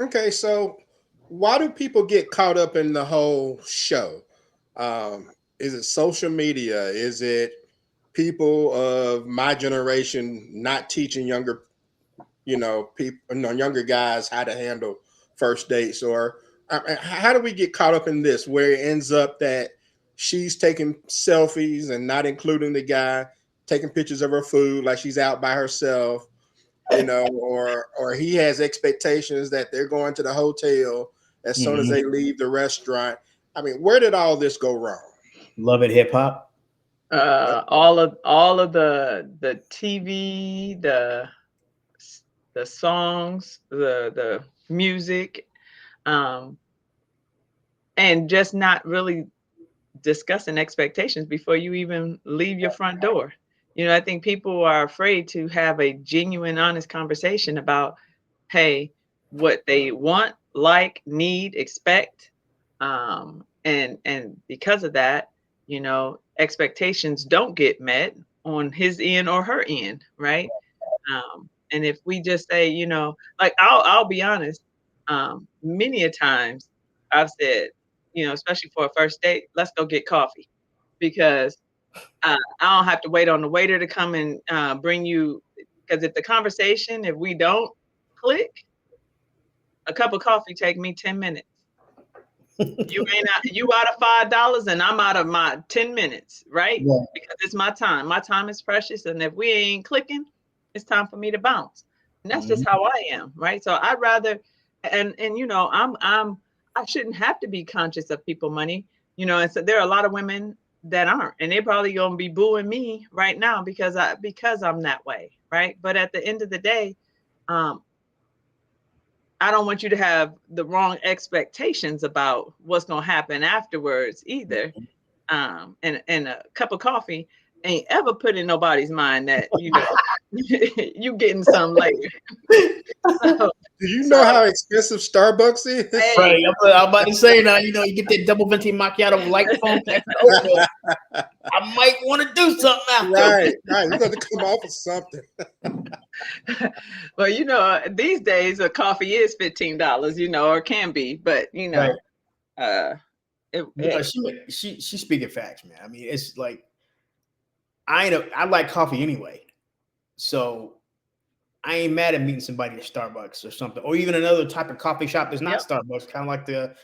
Okay, so why do people get caught up in the whole show? Is it social media? Is it people of my generation not teaching younger, people, younger guys how to handle first dates? Or how do we get caught up in this where it ends up that she's taking selfies and not including the guy, taking pictures of her food like she's out by herself, or he has expectations that they're going to the hotel as soon as Hmm. they leave the restaurant. I mean, where did all this go wrong? Love it, hip hop. All of the TV, the songs, the music, um, and just not really discussing expectations before you even leave your front door. I think people are afraid to have a genuine, honest conversation about, hey, what they want, like, need, expect. And because of that, expectations don't get met on his end or her end, right? And if we just say, like I'll be honest, many a times I've said, especially for a first date, let's go get coffee because I don't have to wait on the waiter to come and bring you. Because if we don't click, a cup of coffee take me 10 minutes. You out of $5 and I'm out of my 10 minutes, right? Yeah. Because it's my time. My time is precious, and if we ain't clicking, it's time for me to bounce. And that's just Mhm. how I am, right? So I'd rather, and I shouldn't have to be conscious of people money, And so there are a lot of women that aren't, and they're probably gonna be booing me right now because I'm that way, right? But at the end of the day, um, I don't want you to have the wrong expectations about what's going to happen afterwards either. And a cup of coffee ain't ever put in nobody's mind that, you getting some later. So, Do you know so how expensive Starbucks is? hey, Right. I'm about to say now, you get that double venti macchiato with light foam after the oat milk. I might want to do something after. Right, right. You got to come off with something. well, these days a coffee is $15, or can be, but Right. uh, it, No, it, she's speaking facts, man. I mean, it's like I like coffee anyway, so I ain't mad at meeting somebody at Starbucks or something, or even another type of coffee shop that's not yep, Starbucks, kind of like the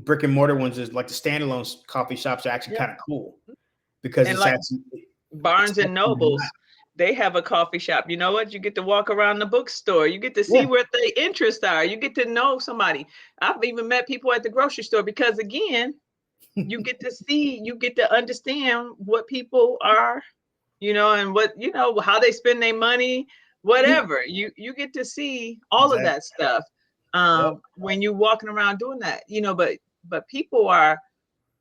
brick and mortar ones is like the standalone coffee shops are actually yep. kind of cool because And it's like actually it's Barnes and actually not. Nobles, they have a coffee shop. You know what? You get to walk around the bookstore. You get to Yeah. see where their interests are. You get to know somebody. I've even met people at the grocery store because, again, you get to understand what people are, and what, how they spend their money, whatever. You get to see all of Exactly. that stuff Yep. when you're walking around doing that, but people are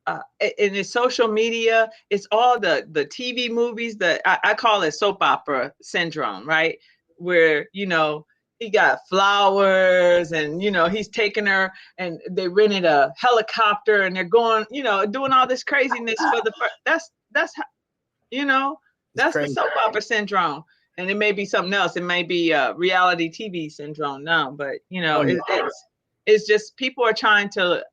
and it's social media, it's all the TV movies that I call it soap opera syndrome, right? Where, he got flowers and, he's taking her and they rented a helicopter and they're going, doing all this craziness for the first. You know, It's that's the crazy. soap opera syndrome. And it may be something else. It may be reality TV syndrome now, but Oh yeah. it's just people are trying to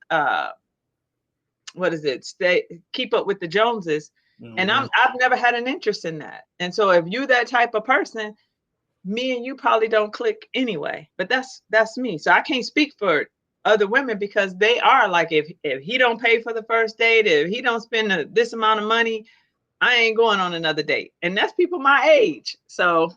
what is it, stay keep up with the Joneses, and Hmm. I've never had an interest in that. And so if you that type of person, me and you probably don't click anyway. But that's me, so I can't speak for other women because they are like, if he don't pay for the first date, if he don't spend this amount of money, I ain't going on another date. And that's people my age. So